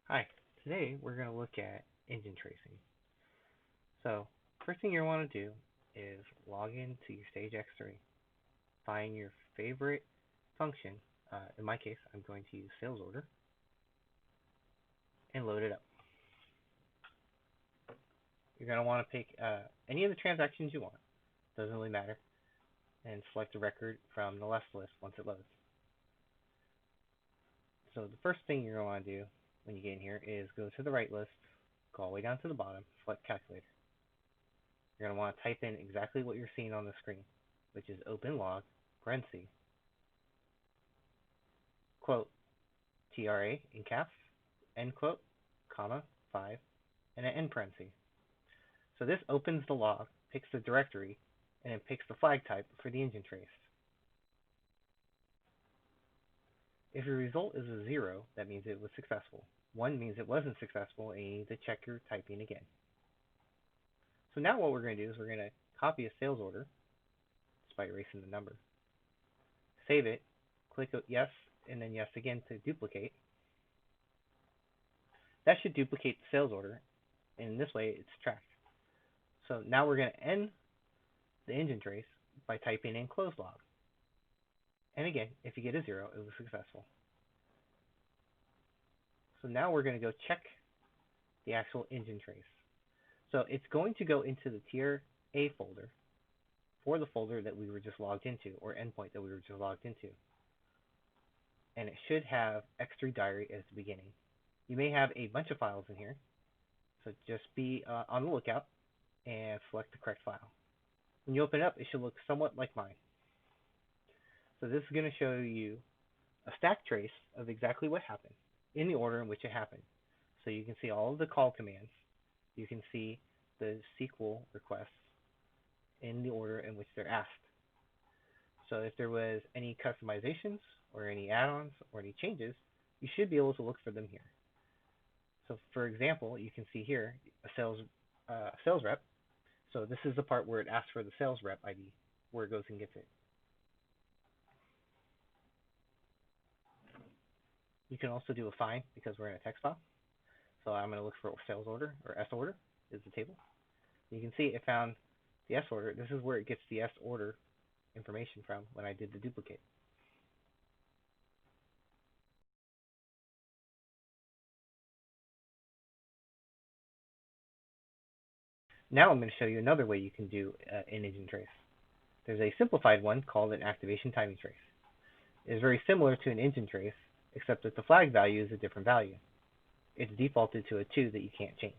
Hi, today we're going to look at engine tracing. So, first thing you want to do is log into your Stage X3, find your favorite function. In my case, I'm going to use sales order and load it up. You're going to want to pick any of the transactions you want, doesn't really matter, and select the record from the left list once it loads. So, the first thing you're going to want to do when you get in here is go to the right list, go all the way down to the bottom, select calculator. You're going to want to type in exactly what you're seeing on the screen, which is open log, parentheses, quote, TRA in caps, end quote, comma, 5, and an end parenthesis. So this opens the log, picks the directory, and then picks the flag type for the engine trace. If your result is a 0, that means it was successful. 1 means it wasn't successful, and you need to check your typing again. So now what we're going to do is we're going to copy a sales order, just by erasing the number. Save it, click yes, and then yes again to duplicate. That should duplicate the sales order, and in this way it's tracked. So now we're going to end the engine trace by typing in close log. And again, if you get a 0, it was successful. So now we're going to go check the actual engine trace. So it's going to go into the tier A folder for the folder that we were just logged into, or endpoint that we were just logged into. And it should have X3 diary as the beginning. You may have a bunch of files in here, so just be on the lookout and select the correct file. When you open it up, it should look somewhat like mine. So this is going to show you a stack trace of exactly what happened in the order in which it happened. So you can see all of the call commands. You can see the SQL requests in the order in which they're asked. So if there was any customizations or any add-ons or any changes, you should be able to look for them here. So for example, you can see here a sales rep. So this is the part where it asks for the sales rep ID, where it goes and gets it. You can also do a find because we're in a text file. So I'm going to look for sales order, or S order is the table. You can see it found the S order. This is where it gets the S order information from when I did the duplicate. Now I'm going to show you another way you can do an engine trace. There's a simplified one called an activation timing trace. It is very similar to an engine trace, except that the flag value is a different value. It's defaulted to a 2 that you can't change.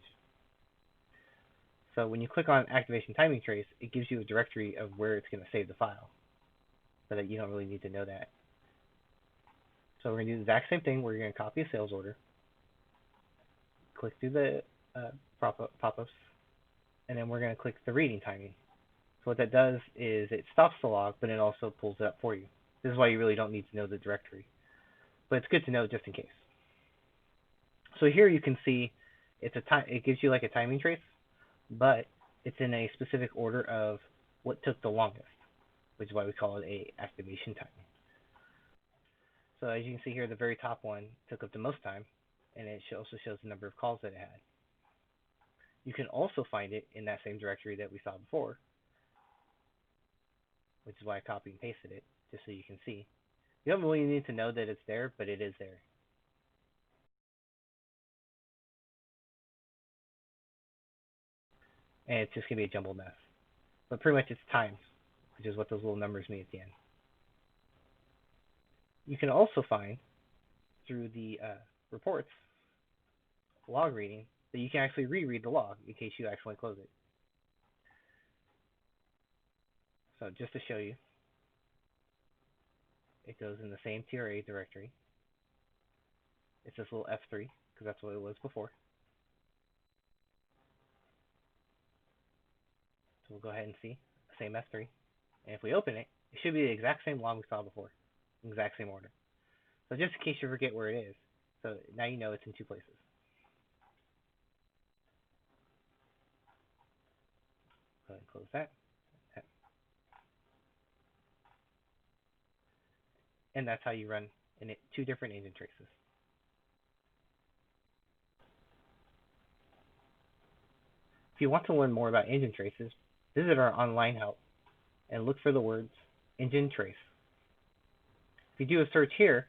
So when you click on activation timing trace, it gives you a directory of where it's going to save the file, so that you don't really need to know that. So we're going to do the exact same thing. We're going to copy a sales order, click through the pop-ups, and then we're going to click the reading timing. So what that does is it stops the log, but it also pulls it up for you. This is why you really don't need to know the directory, but it's good to know just in case. So here you can see it gives you like a timing trace, but it's in a specific order of what took the longest, which is why we call it a activation timing. So as you can see here, the very top one took up the most time, and it also shows the number of calls that it had. You can also find it in that same directory that we saw before, which is why I copied and pasted it, just so you can see. You don't really need to know that it's there, but it is there. And it's just going to be a jumbled mess. But pretty much it's times, which is what those little numbers mean at the end. You can also find through the reports, log reading, that you can actually reread the log in case you accidentally close it. So just to show you, it goes in the same TRA directory. It's this little F3, because that's what it was before. So we'll go ahead and see the same F3. And if we open it, it should be the exact same log we saw before, exact same order. So just in case you forget where it is, so now you know it's in 2 places. Go ahead and close that. And that's how you run 2 different engine traces. If you want to learn more about engine traces, visit our online help and look for the words engine trace. If you do a search here,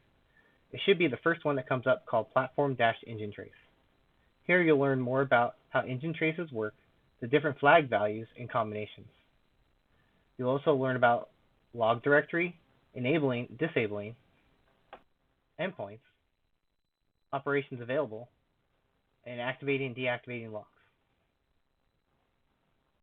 it should be the first one that comes up called platform-engine trace. Here you'll learn more about how engine traces work, the different flag values and combinations. You'll also learn about log directory, disabling endpoints, operations available, and activating and deactivating logs.